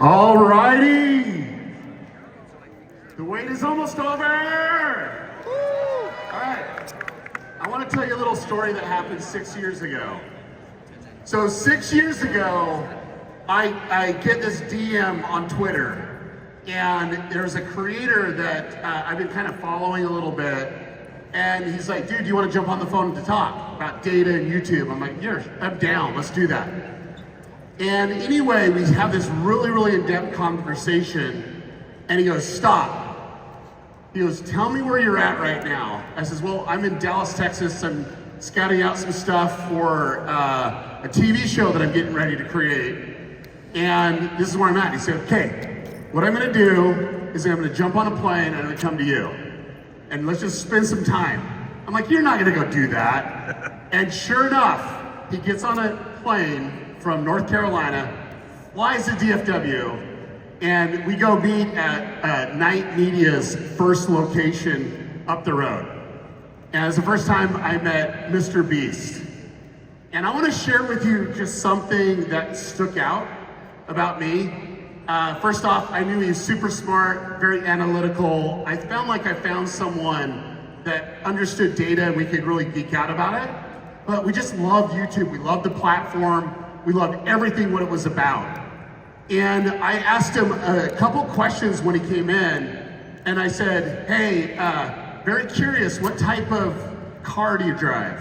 All righty. The wait is almost over. All right. I want to tell you a little story that happened 6 years ago. So 6 years ago, I get this DM on Twitter, and there's a creator that I've been kind of following a little bit, and he's like, dude, do you want to jump on the phone to talk about data and YouTube? I'm like, yeah, I'm down, let's do that. And anyway, we have this really in-depth conversation, and he goes, stop. He goes, tell me where you're at right now. I says, well, I'm in Dallas, Texas. I'm scouting out some stuff for a TV show that I'm getting ready to create. And this is where I'm at. He said, okay, what I'm gonna do is I'm gonna jump on a plane and I'm gonna come to you. And let's just spend some time. I'm like, you're not gonna go do that. And sure enough, he gets on a plane from North Carolina, flies to DFW, and we go meet at Night Media's first location up the road. And it was the first time I met Mr. Beast. And I want to share with you just something that stuck out about me. First off, I knew he was super smart, very analytical. I felt like I found someone that understood data and we could really geek out about it. But we just loved YouTube. We loved the platform. We loved everything what it was about. And I asked him a couple questions when he came in, and I said, hey, very curious, what type of car do you drive?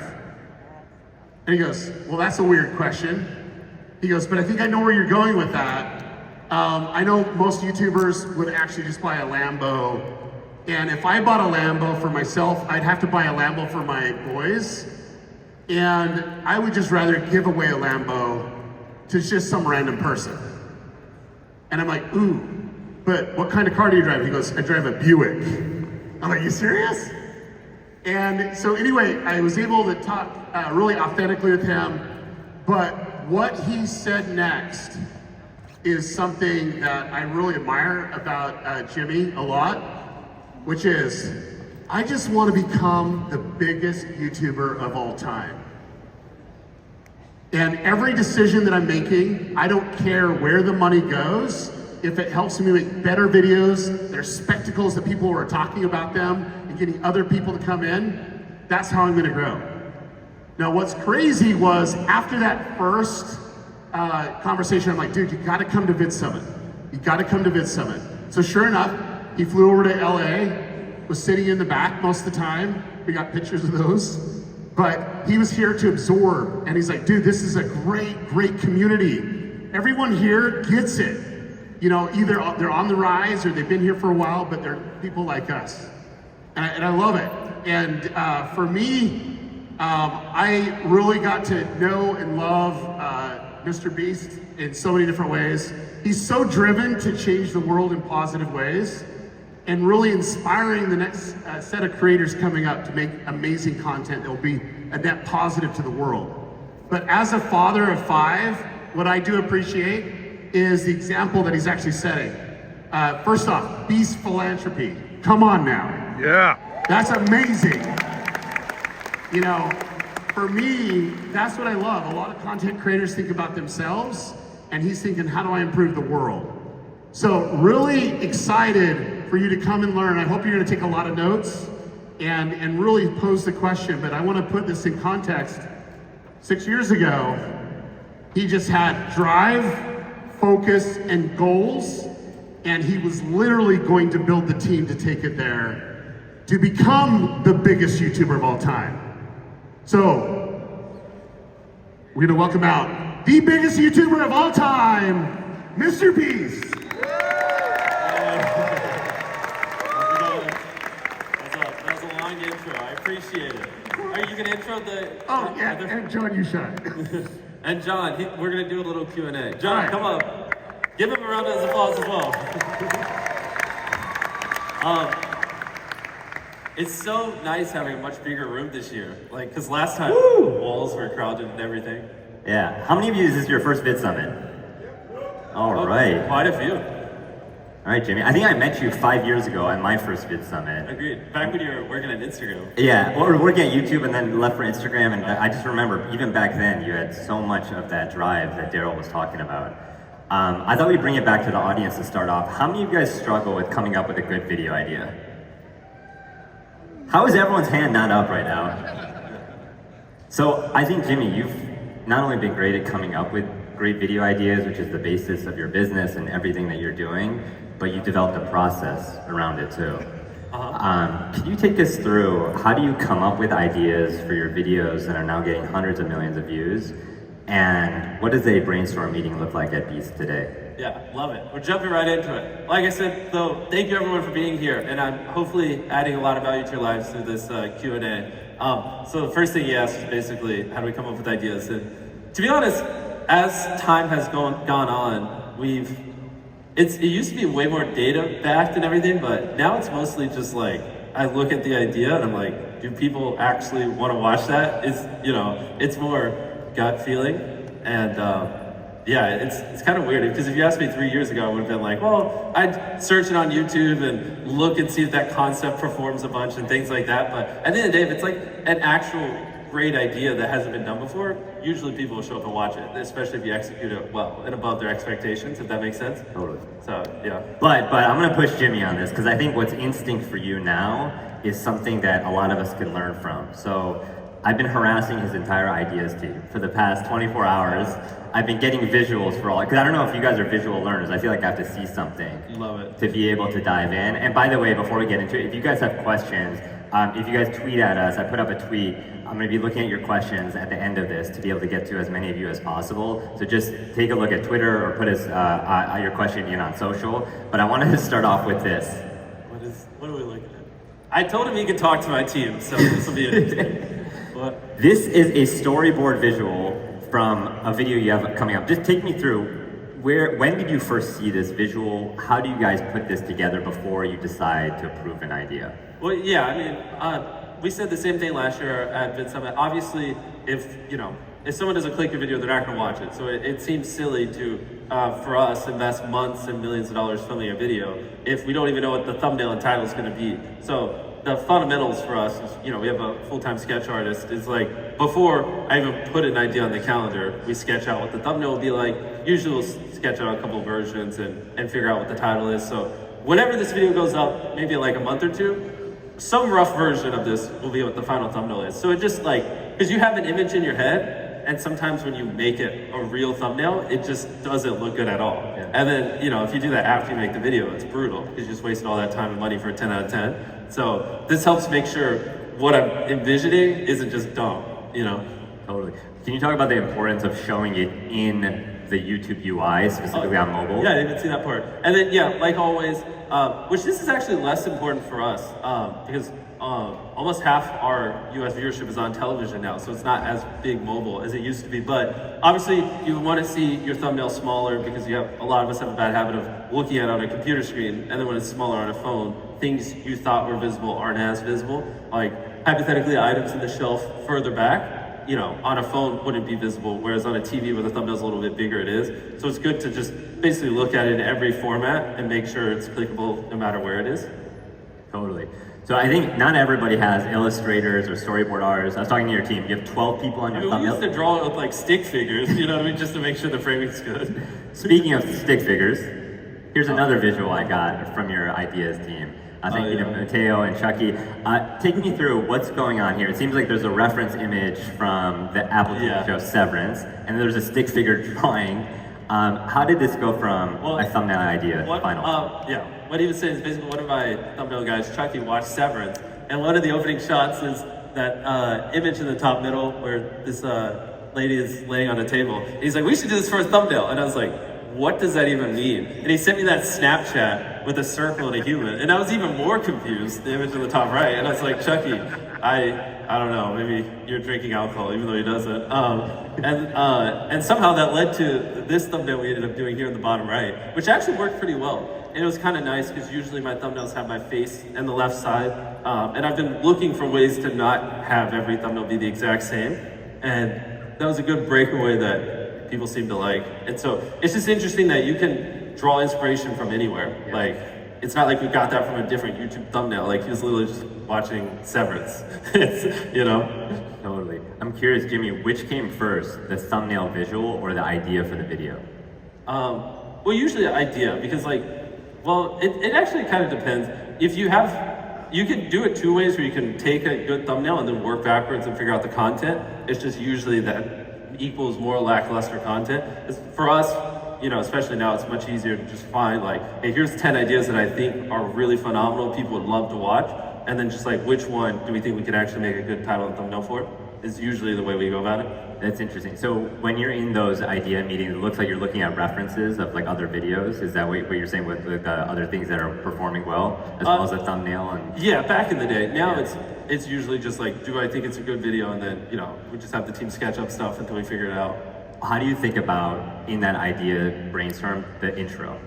And he goes, well, that's a weird question. He goes, but I think I know where you're going with that. I know most YouTubers would actually just buy a Lambo, and if I bought a Lambo for myself, I'd have to buy a Lambo for my boys, and I would just rather give away a Lambo to just some random person. And I'm like, ooh, but what kind of car do you drive? He goes, I drive a Buick. I'm like, you serious? And so anyway, I was able to talk really authentically with him, but what he said next is something that I really admire about Jimmy a lot, which is, I just want to become the biggest YouTuber of all time. And every decision that I'm making, I don't care where the money goes. If it helps me make better videos, there's spectacles that people are talking about them and getting other people to come in, that's how I'm gonna grow. Now what's crazy was after that first conversation, I'm like, dude, you gotta come to VidSummit. You gotta come to VidSummit. So sure enough, he flew over to LA, was sitting in the back most of the time. We got pictures of those. But he was here to absorb, and he's like, dude, this is a great community. Everyone here gets it. You know, either they're on the rise or they've been here for a while, but they're people like us. And I love it. And for me, I really got to know and love Mr. Beast in so many different ways. He's so driven to change the world in positive ways, and really inspiring the next set of creators coming up to make amazing content that will be a net positive to the world. But as a father of 5, what I do appreciate is the example that he's actually setting. First off, Beast Philanthropy. Come on now. Yeah. That's amazing. You know, for me, that's what I love. A lot of content creators think about themselves, and he's thinking, how do I improve the world? So really excited for you to come and learn. I hope you're gonna take a lot of notes and really pose the question, but I wanna put this in context. 6 years ago, he just had drive, focus, and goals, and he was literally going to build the team to take it there, to become the biggest YouTuber of all time. So, we're gonna welcome out the biggest YouTuber of all time, Mr. Beast. Intro, I appreciate it. Are you gonna intro the? Oh yeah, and Jon Youshaei. And John, we're gonna do a little Q&A. John, right. Come up. Give him a round of applause as well. It's so nice having a much bigger room this year. Like, because last time the walls were crowded and everything. Yeah. How many of you is this your first VidSummit? All right. Quite a few. All right, Jimmy. I think I met you 5 years ago at my first VidSummit. Agreed. Back when you were working at Instagram. Yeah, we were working at YouTube and then left for Instagram, and I just remember, even back then, you had so much of that drive that Daryl was talking about. I thought we'd bring it back to the audience to start off. How many of you guys struggle with coming up with a good video idea? How is everyone's hand not up right now? So I think, Jimmy, you've not only been great at coming up with great video ideas, which is the basis of your business and everything that you're doing, but you developed a process around it too. Can you take us through, how do you come up with ideas for your videos that are now getting hundreds of millions of views? And what does a brainstorm meeting look like at Beast today? Yeah, love it. We're jumping right into it. Like I said, though, thank you everyone for being here, and I'm hopefully adding a lot of value to your lives through this Q&A. So the first thing you asked is basically, how do we come up with ideas? And to be honest, as time has gone on, it used to be way more data-backed and everything, but now it's mostly just like, I look at the idea and I'm like, do people actually want to watch that? It's more gut feeling, and yeah, it's kind of weird, because if you asked me 3 years ago, I would have been like, well, I'd search it on YouTube and look and see if that concept performs a bunch and things like that, but at the end of the day, if it's like an actual great idea that hasn't been done before, usually people will show up and watch it, especially if you execute it well and above their expectations, if that makes sense. Totally. So, yeah. But I'm gonna push Jimmy on this, because I think what's instinct for you now is something that a lot of us can learn from. So I've been harassing his entire ideas team for the past 24 hours. I've been getting visuals for all, because I don't know if you guys are visual learners. I feel like I have to see something Love it. to be able to dive in. And by the way, before we get into it, if you guys have questions, if you guys tweet at us, I put up a tweet. I'm going to be looking at your questions at the end of this to be able to get to as many of you as possible. So just take a look at Twitter or put your question in on social. But I wanted to start off with this. What are we looking at? I told him he could talk to my team, so this will be interesting. What? This is a storyboard visual from a video you have coming up. Just take me through, when did you first see this visual? How do you guys put this together before you decide to approve an idea? Well, yeah, I mean, we said the same thing last year at VidSummit. Obviously, if someone doesn't click your video, they're not going to watch it. So it seems silly to, for us, invest months and millions of dollars filming a video if we don't even know what the thumbnail and title is going to be. So the fundamentals for us is, we have a full-time sketch artist. It's like, before I even put an idea on the calendar, we sketch out what the thumbnail will be like. Usually we'll sketch out a couple of versions and figure out what the title is. So whenever this video goes up, maybe in like a month or two, some rough version of this will be what the final thumbnail is. So it just because you have an image in your head, and sometimes when you make it a real thumbnail, it just doesn't look good at all. Yeah. And then, if you do that after you make the video, it's brutal, because you just wasted all that time and money for a 10 out of 10. So this helps make sure what I'm envisioning isn't just dumb, Totally. Can you talk about the importance of showing it in the YouTube UI, specifically on mobile? Yeah, I didn't even see that part. And then, yeah, like always, which this is actually less important for us, because almost half our US viewership is on television now, so it's not as big mobile as it used to be. But obviously, you want to see your thumbnail smaller, because a lot of us have a bad habit of looking at it on a computer screen, and then when it's smaller on a phone, things you thought were visible aren't as visible. Like, hypothetically, items in the shelf further back, on a phone wouldn't be visible, whereas on a TV where the thumbnail's a little bit bigger, it is. So it's good to just basically look at it in every format and make sure it's clickable no matter where it is. Totally. So I think not everybody has illustrators or storyboard artists. I was talking to your team. You have 12 people on your thumbnail. We used to draw it with like stick figures, just to make sure the framing's good. Speaking of stick figures, here's another visual I got from your ideas team. Thank you to Mateo and Chucky. Take me through what's going on here. It seems like there's a reference image from the Apple TV show Severance, and there's a stick figure drawing. How did this go from a thumbnail idea to final? What he was saying is basically one of my thumbnail guys, Chucky, watched Severance, and one of the opening shots is that image in the top middle where this lady is laying on a table. And he's like, we should do this for a thumbnail. And I was like, what does that even mean? And he sent me that Snapchat with a circle and a human, and I was even more confused, the image in the top right. And I was like, Chucky, I don't know, maybe you're drinking alcohol, even though he doesn't. And somehow that led to this thumbnail we ended up doing here in the bottom right, which actually worked pretty well. And it was kind of nice, because usually my thumbnails have my face and the left side. And I've been looking for ways to not have every thumbnail be the exact same. And that was a good breakaway that people seem to like. And so it's just interesting that you can draw inspiration from anywhere. Yeah. Like, it's not like we got that from a different YouTube thumbnail. Like, he was literally just watching Severance. Totally. I'm curious, Jimmy, which came first, the thumbnail visual or the idea for the video? Well, usually idea, because like, well, it actually kind of depends. If you can do it two ways, where you can take a good thumbnail and then work backwards and figure out the content. It's just usually that equals more lackluster content. For us, especially now, it's much easier to just find like, hey, here's 10 ideas that I think are really phenomenal, people would love to watch, and then just like, which one do we think we can actually make a good title and thumbnail for? Is usually the way we go about it. That's interesting. So when you're in those idea meetings, it looks like you're looking at references of like other videos. Is that what you're saying with the other things that are performing well, as well as a thumbnail? And yeah, back in the day. Now it's usually just like, do I think it's a good video, and then we just have the team sketch up stuff until we figure it out. how do you think about, in that idea brainstorm, the intro?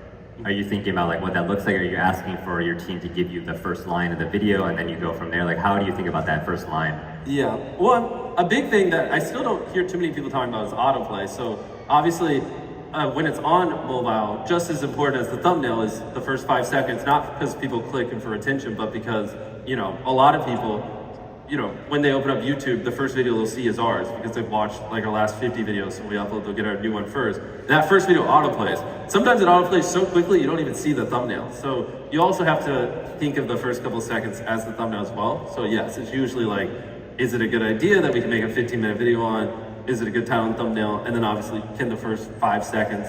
Are you thinking about like what that looks like? Are you asking for your team to give you the first line of the video and then you go from there? Like, how do you think about that first line? Yeah, well, a big thing that I still don't hear too many people talking about is autoplay. So obviously, when it's on mobile, just as important as the thumbnail is the first 5 seconds, not because people click and for attention, but because, a lot of people, when they open up YouTube, the first video they'll see is ours because they've watched like our last 50 videos, so we upload, they'll get our new one first. That first video autoplays. Sometimes it autoplays so quickly you don't even see the thumbnail. So you also have to think of the first couple seconds as the thumbnail as well. So yes, it's usually like, is it a good idea that we can make a 15-minute video on? Is it a good title and thumbnail? And then obviously, can the first 5 seconds,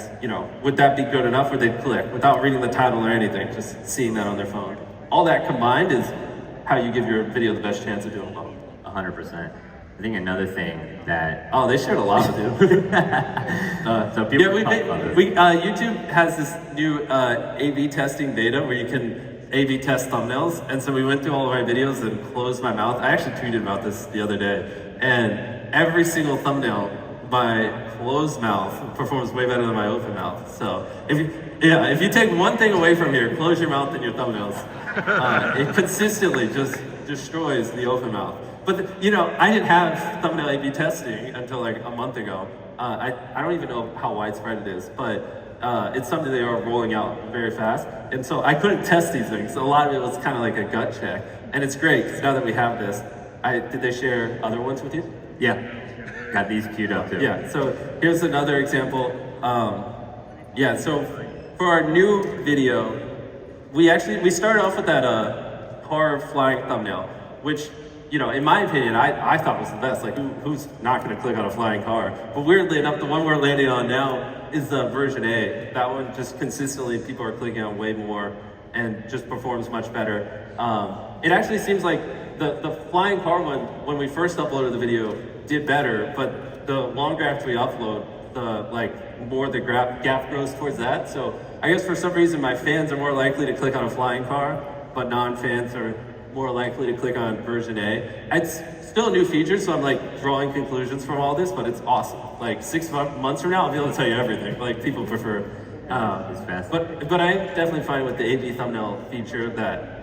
would that be good enough where they'd click without reading the title or anything, just seeing that on their phone? All that combined is how you give your video the best chance of doing well. 100%. I think another thing that... Oh, they shared a lot with you. So people YouTube has this new A/B testing beta where you can A/B test thumbnails, and so we went through all of our videos and closed my mouth. I actually tweeted about this the other day, and every single thumbnail, my closed mouth performs way better than my open mouth. So if you take one thing away from here, close your mouth in your thumbnails. It consistently just destroys the open mouth. But I didn't have thumbnail A/B testing until like a month ago. I don't even know how widespread it is, but it's something they are rolling out very fast. And so I couldn't test these things. So a lot of it was kind of like a gut check. And it's great because now that we have this, did they share other ones with you? Yeah, got these queued up too. Yeah, so here's another example. So for our new video, we started off with that car flying thumbnail, which, in my opinion, I thought was the best. Like, who's not going to click on a flying car? But weirdly enough, the one we're landing on now is the version A. That one just consistently, people are clicking on way more and just performs much better. It actually seems like the flying car one, when we first uploaded the video, did better, but the longer after we upload, the more the gap grows towards that. So I guess for some reason, my fans are more likely to click on a flying car, but non-fans are more likely to click on version A. It's still a new feature, so I'm like drawing conclusions from all this, but it's awesome. Like 6 months from now, I'll be able to tell you everything. Like people prefer. It's fast. But I definitely find with the A/B thumbnail feature that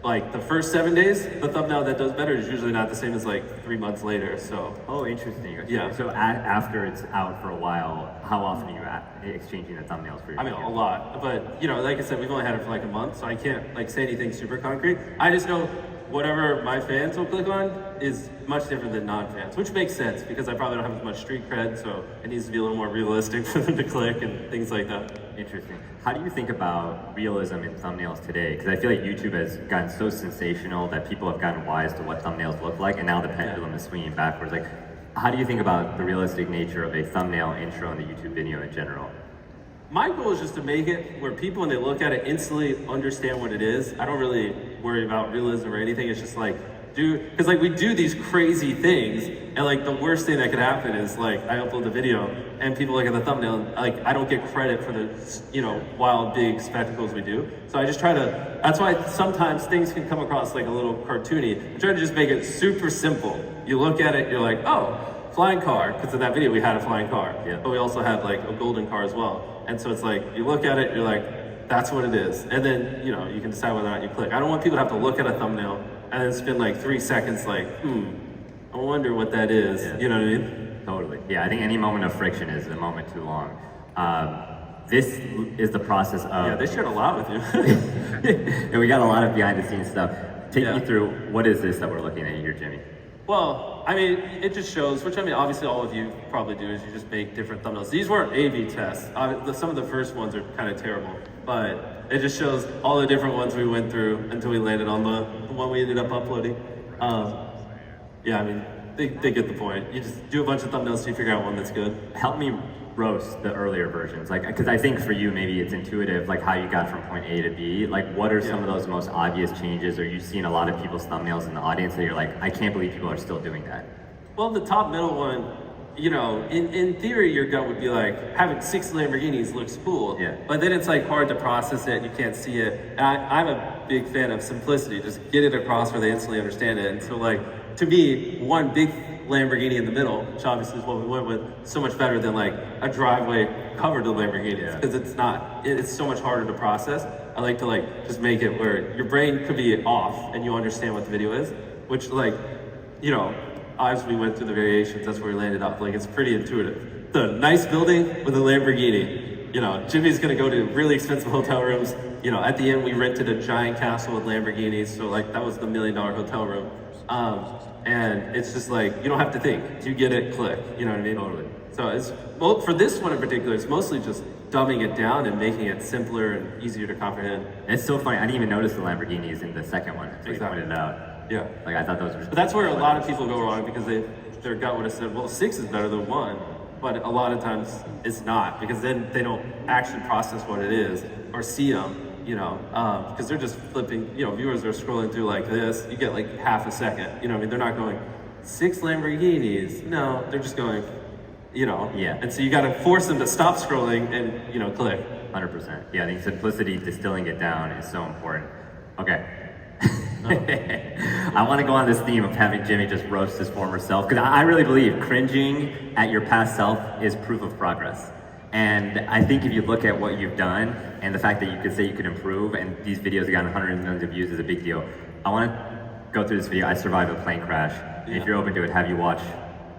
like the first 7 days, the thumbnail that does better is usually not the same as like 3 months later. So. Oh, interesting. Okay. Yeah. So after it's out for a while, how often are you exchanging the thumbnails for your videos? A lot. But like I said, we've only had it for like a month, so I can't like say anything super concrete. I just know whatever my fans will click on is much different than non-fans, which makes sense because I probably don't have as much street cred, so it needs to be a little more realistic for them to click and things like that. Interesting. How do you think about realism in thumbnails today? Because I feel like YouTube has gotten so sensational that people have gotten wise to what thumbnails look like, and now the pendulum is swinging backwards. Like, how do you think about the realistic nature of a thumbnail intro in the YouTube video in general? My goal is just to make it where people, when they look at it, instantly understand what it is. I don't really worry about realism or anything. It's just like, because like we do these crazy things, and like the worst thing that could happen is like I upload the video and people look at the thumbnail and like I don't get credit for the wild big spectacles we do. So I just try to. That's why sometimes things can come across like a little cartoony. I try to just make it super simple. You look at it, you're like, oh, flying car, because in that video we had a flying car, but we also had like a golden car as well. And so it's like, you look at it, you're like, that's what it is. And then, you can decide whether or not you click. I don't want people to have to look at a thumbnail and then spend like 3 seconds like, I wonder what that is. Yeah. You know what I mean? Totally. Yeah, I think any moment of friction is a moment too long. This is the process of... Yeah, they shared a lot with you. And we got a lot of behind the scenes stuff. Take me through, what is this that we're looking at here, Jimmy? Well, I mean, it just shows, which I mean, obviously all of you probably do, is you just make different thumbnails. These weren't A/B tests. Some of the first ones are kind of terrible, but it just shows all the different ones we went through until we landed on the one we ended up uploading. Yeah, I mean, they get the point. You just do a bunch of thumbnails till you figure out one that's good. Help me roast the earlier versions, like, because I think for you maybe it's intuitive, like how you got from point A to B. Like, what are some of those most obvious changes, or you've seen a lot of people's thumbnails in the audience that you're like, I can't believe people are still doing that? Well, the top middle one, you know, in theory, your gut would be like, having 6 Lamborghinis looks cool. Yeah. But then it's like hard to process it, and you can't see it. And I'm a big fan of simplicity. Just get it across where they instantly understand it. And so, like, to me, one big Lamborghini in the middle, which obviously is what we went with, so much better than like a driveway covered with Lamborghinis, because it's so much harder to process. I like to like just make it where your brain could be off and you understand what the video is, which, like, you know, as we went through the variations, that's where we landed up. Like, it's pretty intuitive. The nice building with a Lamborghini. You know, Jimmy's gonna go to really expensive hotel rooms. You know, at the end we rented a giant castle with Lamborghinis, so like that was the $1 million hotel room. And it's just like, you don't have to think. You get it, click. You know what I mean? Totally. So it's, well, for this one in particular, it's mostly just dumbing it down and making it simpler and easier to comprehend. It's so funny. I didn't even notice the Lamborghinis in the second one until you pointed it out. Yeah. Like, I thought those were. But that's where a lot of people go wrong, because their gut would have said, well, 6 is better than 1. But a lot of times it's not, because then they don't actually process what it is or see them. You know, because they're just flipping, you know, viewers are scrolling through like this, you get like half a second, you know what I mean? They're not going, 6 Lamborghinis. No, they're just going, you know. Yeah. And so you got to force them to stop scrolling and, you know, click. 100%. Yeah, I think simplicity, distilling it down is so important. Okay. I want to go on this theme of having Jimmy just roast his former self, because I really believe cringing at your past self is proof of progress. And I think if you look at what you've done and the fact that you could say you could improve, and these videos have gotten hundreds of millions of views, is a big deal. I want to go through this video. I survived a plane crash. And if you're open to it, have you watch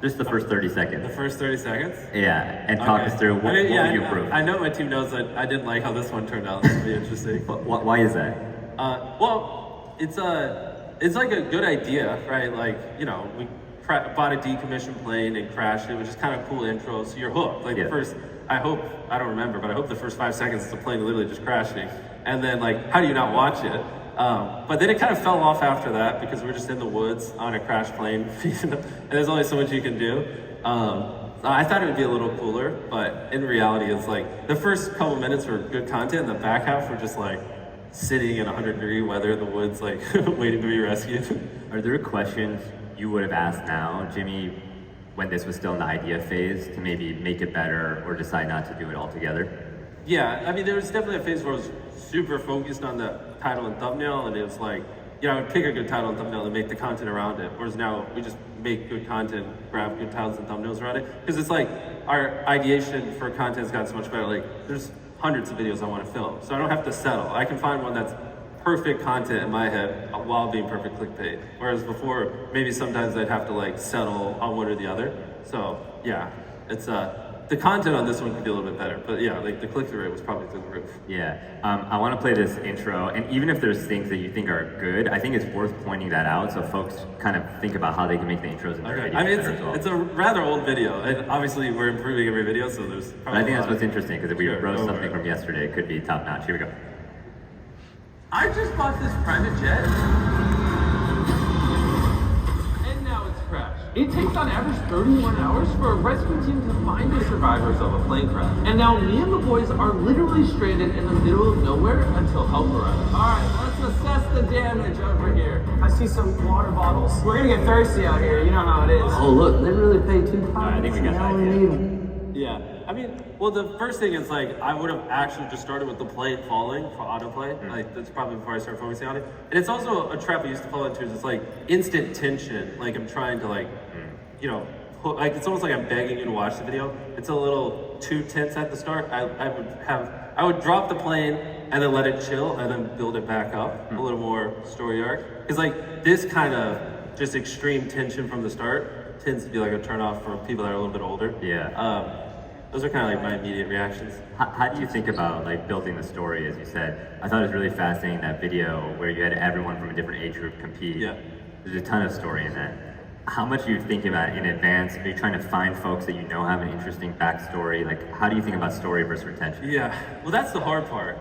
just the first 30 seconds. The first 30 seconds? Yeah, and talk us through what will you improve. I know my team knows that I didn't like how this one turned out. This will be interesting. Why is that? Well, it's like a good idea, right? Like, you know, we bought a decommissioned plane and crashed it, which is kind of cool intro. So you're hooked. Like the first, I don't remember, but I hope the first 5 seconds is the plane literally just crashing. And then, like, how do you not watch it? But then it kind of fell off after that, because we're just in the woods on a crashed plane, and there's only so much you can do. I thought it would be a little cooler, but in reality, it's like the first couple minutes were good content, and the back half were just like sitting in 100-degree weather in the woods, like waiting to be rescued. Are there questions you would have asked now, Jimmy, when this was still in the idea phase, to maybe make it better or decide not to do it altogether? Yeah, I mean, there was definitely a phase where I was super focused on the title and thumbnail, and it was like, you know, I would pick a good title and thumbnail and make the content around it. Whereas now we just make good content, grab good titles and thumbnails around it. Because it's like our ideation for content has gotten so much better. Like, there's hundreds of videos I want to film, so I don't have to settle. I can find one that's perfect content in my head while being perfect clickbait. Whereas before, maybe sometimes I'd have to like settle on one or the other. So yeah, it's the content on this one could be a little bit better, but yeah, like the click-through rate was probably through the roof. Yeah, I want to play this intro, and even if there's things that you think are good, I think it's worth pointing that out so folks kind of think about how they can make the intros in their videos. I mean, it's a rather old video, and obviously we're improving every video, so there's probably I think that's what's interesting, because if we roast something from yesterday, it could be top-notch. Here we go. I just bought this private jet, and now it's crashed. It takes on average 31 hours for a rescue team to find the survivors of a plane crash. And now me and the boys are literally stranded in the middle of nowhere until help arrives. Alright, let's assess the damage over here. I see some water bottles. We're gonna get thirsty out here, you know how it is. Oh look, they really paid $2. I think we got that idea. Yeah, I mean, well, the first thing is like, I would have actually just started with the plane falling for autoplay. Like, that's probably before I started focusing on it. And it's also a trap I used to fall into, is it's like instant tension. Like, I'm trying to like, you know, like it's almost like I'm begging you to watch the video. It's a little too tense at the start. I would drop the plane and then let it chill and then build it back up, a little more story arc. Because like this kind of just extreme tension from the start tends to be like a turn off for people that are a little bit older. Yeah. Those are kind of like my immediate reactions. How do you think about like building the story, as you said? I thought it was really fascinating, that video where you had everyone from a different age group compete. Yeah. There's a ton of story in that. how much are you thinking about it in advance? Are you trying to find folks that you know have an interesting backstory? Like, how do you think about story versus retention? Yeah, well, that's the hard part.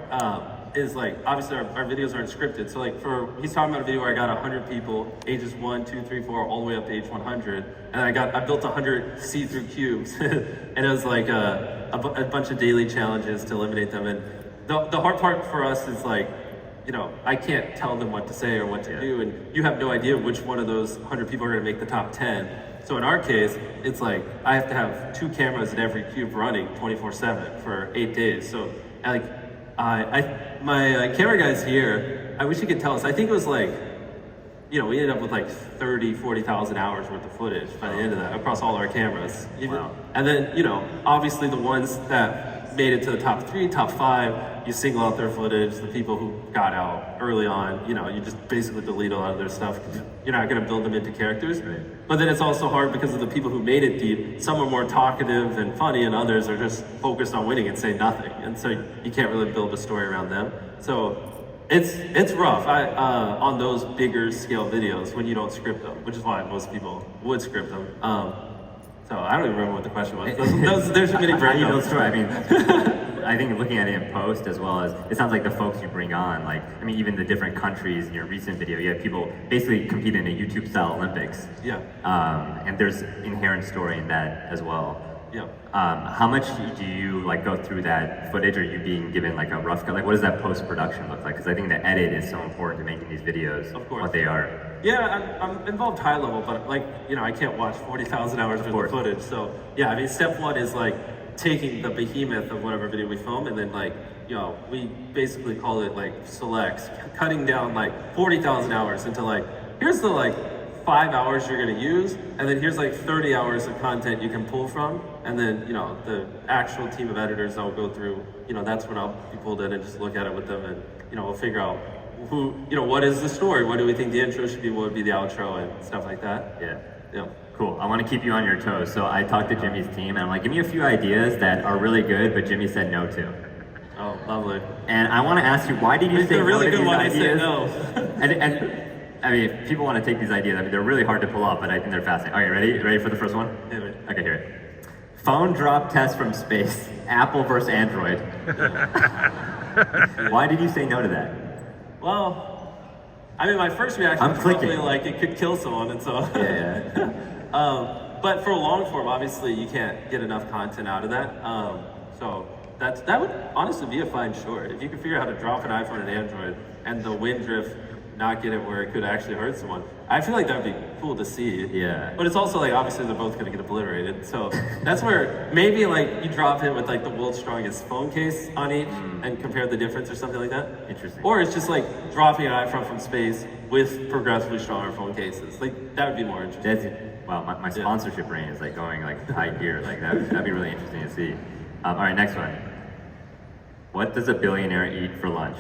Is like, obviously our videos aren't scripted. So like he's talking about a video where I got 100 people, ages 1, 2, 3, 4, all the way up to age 100. And I built 100 see-through cubes. And it was like a bunch of daily challenges to eliminate them. And the hard part for us is like, you know, I can't tell them what to say or what to do. And you have no idea which one of those 100 people are gonna make the top 10. So in our case, it's like, I have to have 2 cameras in every cube running 24/7 for 8 days. So like, my camera guy's here. I wish he could tell us. I think it was like, you know, we ended up with like 40,000 hours worth of footage by the end of that across all our cameras. Wow. And then, you know, obviously the ones that made it to the top 3, top 5, you single out their footage. The people who got out early on, you know, you just basically delete a lot of their stuff. You're not going to build them into characters. Right. But then it's also hard because of the people who made it deep. Some are more talkative and funny, and others are just focused on winning and say nothing. And so you can't really build a story around them. So it's rough on those bigger scale videos when you don't script them, which is why most people would script them. So I don't even remember what the question was. There's many breakdowns. I mean, I think looking at it in post as well as, it sounds like the folks you bring on, like, I mean, even the different countries in your recent video, you had people basically compete in a YouTube style Olympics. Yeah. And there's inherent story in that as well. Yeah. How much do you like go through that footage? Or are you being given like a rough cut? Like, what does that post-production look like? Because I think the edit is so important to making these videos Of course. what they are. Yeah, I'm involved high level, but like, you know, I can't watch 40,000 hours worth of footage. So yeah, I mean, step 1 is like taking the behemoth of whatever video we film, and then like, you know, we basically call it like selects, cutting down like 40,000 hours into like, here's the like 5 hours you're gonna use, and then here's like 30 hours of content you can pull from, and then, you know, the actual team of editors that will go through, you know, that's when I'll be pulled in and just look at it with them, and, you know, we'll figure out who, you know, what is the story, what do we think the intro should be, what would be the outro, and stuff like that. Yeah. Yeah. Cool. I want to keep you on your toes. So I talked to Jimmy's team, and I'm like, give me a few ideas that are really good, but Jimmy said no to. Oh, lovely. And I want to ask you, why did you say They're really no to good these when I ideas? say no. and I mean, if people want to take these ideas, I mean, they're really hard to pull off, but I think they're fascinating. Okay, ready? Ready for the first one? Yeah, man. Okay, here it. Phone drop test from space. Apple versus Android. Why did you say no to that? Well, I mean, my first reaction I'm was clicking. probably like it could kill someone, and so. Yeah. But for long form, obviously, you can't get enough content out of that. So that would honestly be a fine short. If you could figure out how to drop an iPhone and Android, and the wind drift not get it where it could actually hurt someone, I feel like that would be cool to see. Yeah. But it's also like, obviously they're both gonna get obliterated. So that's where maybe like you drop it with like the world's strongest phone case on each and compare the difference or something like that. Interesting. Or it's just like dropping an iPhone from space with progressively stronger phone cases. Like that would be more interesting. That's, wow, my sponsorship brain is like going like high gear. Like that'd be really interesting to see. All right, next one. What does a billionaire eat for lunch?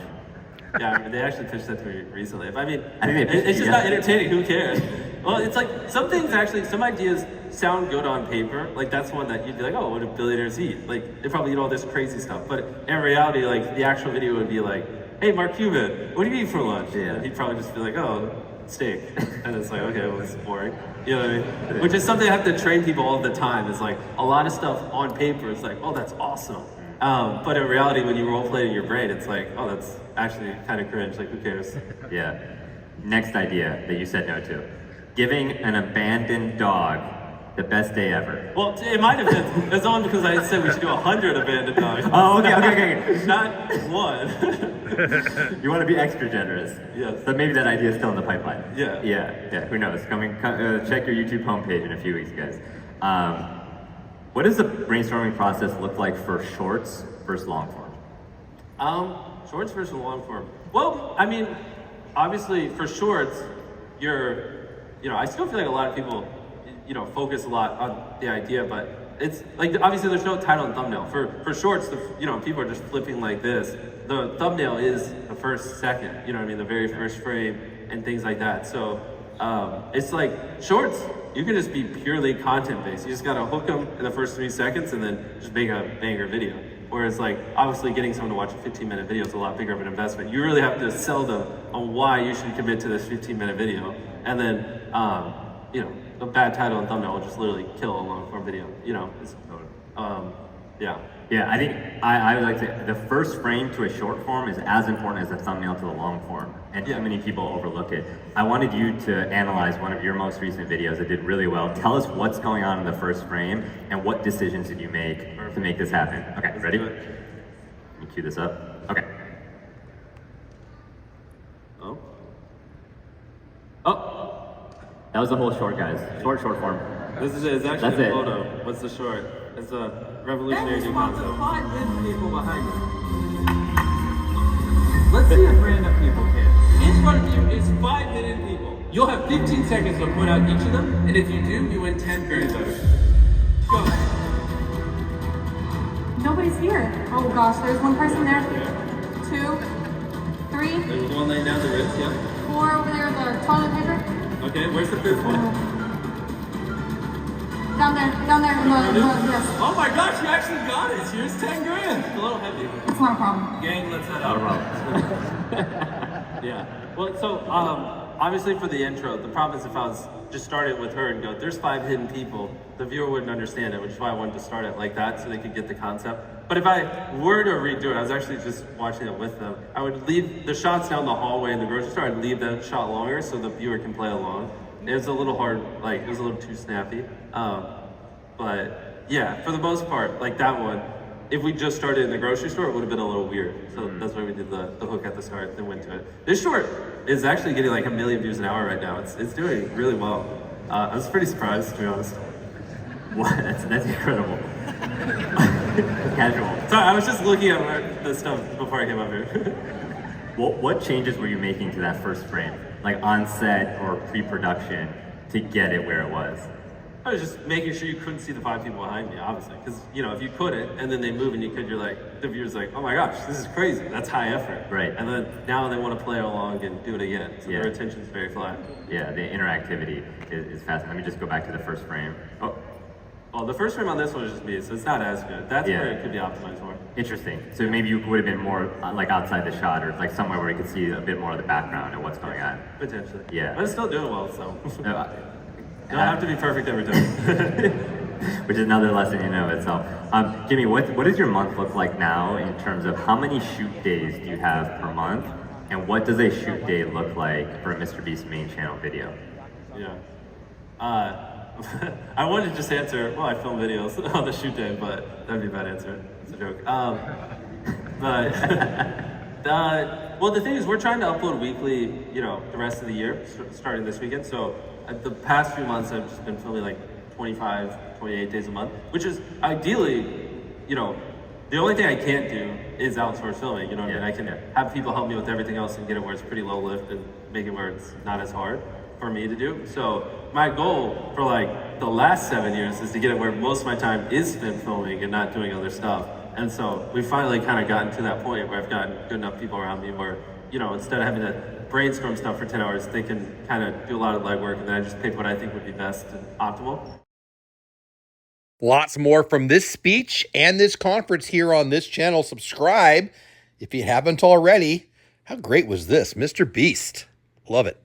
Yeah, I mean, they actually pitched that to me recently. I mean, I think they pitched it's it just not yesterday. entertaining. Who cares? Well, it's like some things actually, some ideas sound good on paper. Like that's one that you'd be like, oh, what do billionaires eat? Like they probably eat all this crazy stuff. But in reality, like the actual video would be like, hey, Mark Cuban, what do you eat for lunch? Yeah. And he'd probably just be like, oh, steak. And it's like, okay, well, this is boring. You know what I mean? Which is something I have to train people all the time. Is like a lot of stuff on paper is like, oh, that's awesome. But in reality, when you role play it in your brain, it's like, oh, that's actually kind of cringe. Like, who cares? Yeah. Next idea that you said no to. Giving an abandoned dog the best day ever. Well, in my defense, it's only because I said we should do 100 abandoned dogs. Oh, okay. Not one. You want to be extra generous. Yes. So maybe that idea is still in the pipeline. Yeah. Yeah. Who knows? Check your YouTube homepage in a few weeks, guys. What does the brainstorming process look like for shorts versus long form? Shorts versus long form. Well, I mean, obviously for shorts, I still feel like a lot of people, focus a lot on the idea, but it's like, obviously there's no title and thumbnail. For shorts, people are just flipping like this. The thumbnail is the first second, the very first frame and things like that. So it's like shorts, you can just be purely content based. You just gotta hook them in the first 3 seconds and then just make a banger video. Whereas like, obviously getting someone to watch a 15-minute video is a lot bigger of an investment. You really have to sell them on why you should commit to this 15-minute video. And then, you know, a bad title and thumbnail will just literally kill a long form video. You know, yeah. Yeah, I think I would like to, the first frame to a short form is as important as the thumbnail to the long form, and too many people overlook it. I wanted you to analyze one of your most recent videos that did really well. Tell us what's going on in the first frame and what decisions did you make to make this happen. Okay, ready? Let me cue this up. Okay. That was the whole short, guys. Short form. This is it. It's actually That's a it. photo. What's the short? It's a revolutionary new Response concept. of 5 million people behind you. Let's see if random people can. In front of you is 5 million people. You'll have 15 seconds to point out each of them, and if you do, you win 10 grand letters. Go. Nobody's here. Oh gosh, there's one person there. 2, 3, There's one laying down the wrist, yeah. 4 over there, the toilet paper. Okay, where's the fifth one? Down there, yes. Oh my gosh, you actually got it. Here's 10 grand. It's a little heavy. It's not a problem. Gang, let's head Not a out. problem. Yeah. Well, so obviously for the intro, the problem is if I was just started with her and go, there's 5 hidden people, the viewer wouldn't understand it, which is why I wanted to start it like that so they could get the concept. But if I were to redo it, I was actually just watching it with them, I would leave the shots down the hallway in the grocery store, I'd leave that shot longer so the viewer can play along. It was a little hard, like, it was a little too snappy. But yeah, for the most part, like that one, if we just started in the grocery store, it would have been a little weird. So that's why we did the hook at the start, then went to it. This short is actually getting like 1 million views an hour right now. It's doing really well. I was pretty surprised, to be honest. What? That's incredible. Casual. Sorry, I was just looking at the stuff before I came up here. What changes were you making to that first frame, like on set or pre-production, to get it where it was? I was just making sure you couldn't see the 5 people behind me, obviously. Because, you know, if you couldn't, and then they move and you could, you're like, the viewer's like, oh my gosh, this is crazy. That's high effort. Right. And then now they want to play along and do it again. So Yeah. their attention's very flat. Yeah, the interactivity is fascinating. Let me just go back to the first frame. Oh, Well, the first frame on this one is just me, so it's not as good. That's Yeah. where it could be optimized for. interesting. So maybe you would have been more like outside the shot or like somewhere where you could see a bit more of the background and what's going on. Potentially. Yeah. But it's still doing well, so. No, You don't have to be perfect every time. which is another lesson in and of itself. Jimmy, what does your month look like now in terms of how many shoot days do you have per month? And what does a shoot day look like for a MrBeast main channel video? Yeah. I wanted to just answer, well, I film videos on the shoot day, but that'd be a bad answer. It's a joke. Well, the thing is, we're trying to upload weekly, you know, the rest of the year, starting this weekend. So the past few months, I've just been filming like 25, 28 days a month, which is ideally, you know, the only thing I can't do is outsource filming. You know what I mean? I can have people help me with everything else and get it where it's pretty low lift and make it where it's not as hard for me to do. So my goal for like the last 7 years is to get it where most of my time is spent filming and not doing other stuff. And so we finally kind of gotten to that point where I've gotten good enough people around me where, you know, instead of having to brainstorm stuff for 10 hours, they can kind of do a lot of legwork and then I just pick what I think would be best and optimal. Lots more from this speech and this conference here on this channel. Subscribe if you haven't already. How great was this? MrBeast. Love it.